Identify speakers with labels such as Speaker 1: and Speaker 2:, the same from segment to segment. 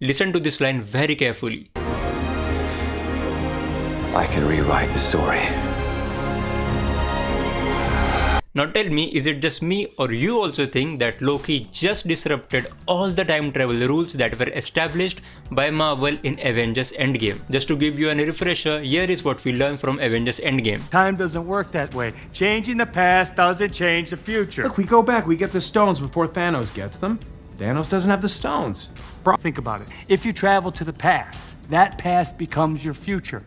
Speaker 1: Listen to this line very carefully.
Speaker 2: I can rewrite the story.
Speaker 1: Now tell me, is it just me or you also think that Loki just disrupted all the time travel rules that were established by Marvel in Avengers Endgame? Just to give you a refresher, here is what we learned from Avengers Endgame.
Speaker 3: Time doesn't work that way. Changing the past doesn't change the future.
Speaker 4: Look, we go back, we get the stones before Thanos gets them. Thanos doesn't have the stones.
Speaker 3: Bro, think about it. If you travel to the past, that past becomes your future.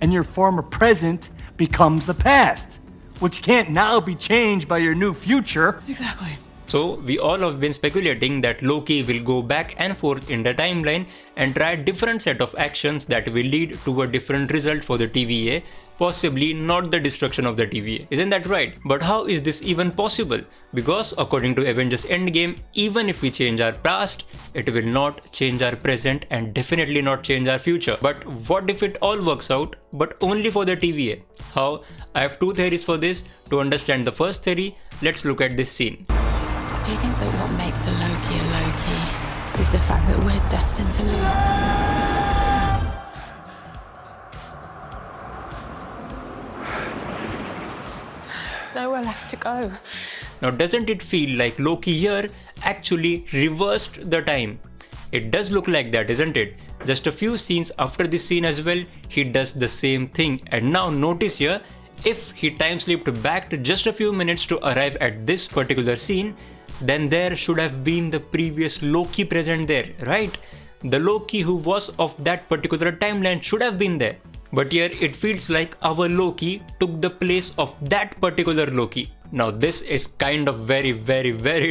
Speaker 3: And your former present becomes the past, which can't now be changed by your new future.
Speaker 5: Exactly.
Speaker 1: So we all have been speculating that Loki will go back and forth in the timeline and try a different set of actions that will lead to a different result for the TVA, possibly not the destruction of the TVA. Isn't that right? But how is this even possible? Because according to Avengers Endgame, even if we change our past, it will not change our present and definitely not change our future. But what if it all works out, but only for the TVA? How? I have two theories for this. To understand the first theory, let's look at this scene.
Speaker 5: Do you think that what makes a Loki is the fact that we're destined to lose? There's nowhere left to go.
Speaker 1: Now doesn't it feel like Loki here actually reversed the time? It does look like that, isn't it? Just a few scenes after this scene as well, he does the same thing. And now notice here, if he time slipped back to just a few minutes to arrive at this particular scene, then there should have been the previous Loki present there, right? The Loki who was of that particular timeline should have been there. But here it feels like our Loki took the place of that particular Loki. Now this is kind of very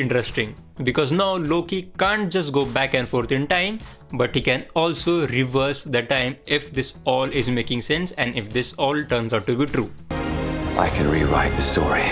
Speaker 1: interesting, because now Loki can't just go back and forth in time, but he can also reverse the time if this all is making sense and if this all turns out to be true.
Speaker 2: I can rewrite the story.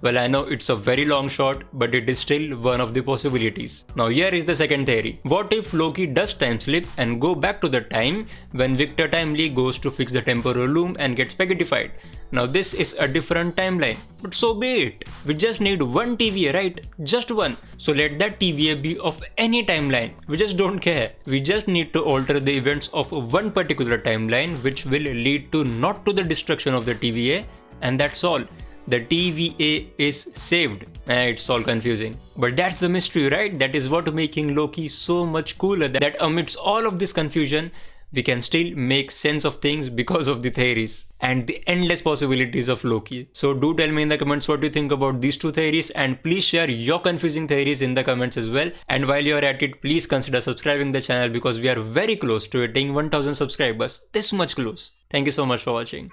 Speaker 1: Well, I know it's a very long shot, but it is still one of the possibilities. Now here is the second theory. What if Loki does time slip and go back to the time when Victor Timely goes to fix the temporal loom and gets spaghettified? Now this is a different timeline, but so be it. We just need one TVA, right? Just one. So let that TVA be of any timeline. We just don't care. We just need to alter the events of one particular timeline, which will lead to not to the destruction of the TVA, and that's all. The TVA is saved. It's all confusing. But that's the mystery, right? That is what making Loki so much cooler, that amidst all of this confusion, we can still make sense of things because of the theories and the endless possibilities of Loki. So do tell me in the comments what you think about these two theories, and please share your confusing theories in the comments as well. And while you're at it, please consider subscribing the channel, because we are very close to hitting 1000 subscribers. This much close. Thank you so much for watching.